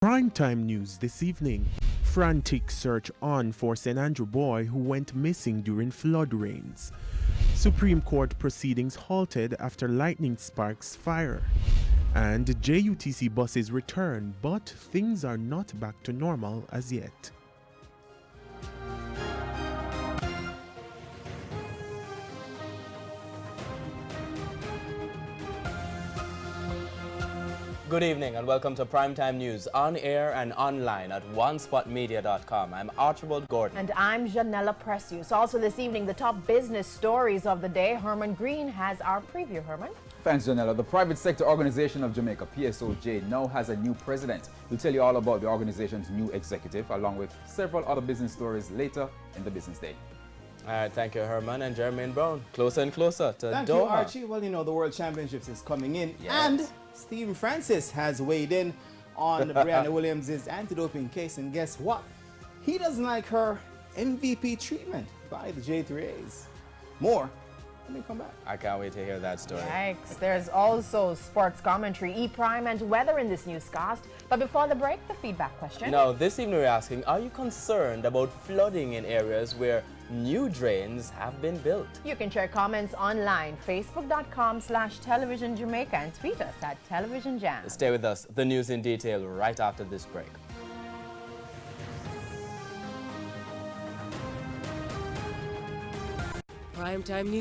Primetime news this evening. Frantic search on for St. Andrew boy who went missing during flood rains. Supreme Court proceedings halted after lightning sparks fire. And JUTC buses return, but things are not back to normal as yet. Good evening and welcome to Primetime News on air and online at onespotmedia.com. I'm Archibald Gordon. And I'm Janella Precious. Also this evening, the top business stories of the day. Herman Green has our preview. Herman? Thanks, Janella. The private sector organization of Jamaica, PSOJ, now has a new president. We'll tell you all about the organization's new executive, along with several other business stories later in the business day. All right, thank you, Herman and Jermaine Brown. Closer and closer to Thank Doha. you, Archie. Well, you know, the World Championships is coming in. Yes. And Stephen Francis has weighed in on Brianna Williams' anti-doping case. And guess what? He doesn't like her MVP treatment by the J3As. More when we come back. I can't wait to hear that story. Yikes. There's also sports commentary, E-Prime, and weather in this newscast. But before the break, the feedback question. Now, this evening we're asking, are you concerned about flooding in areas where new drains have been built? You can share comments online, facebook.com/television Jamaica, and tweet us at Television Jam. Stay with us. The news in detail right after this break. Primetime News.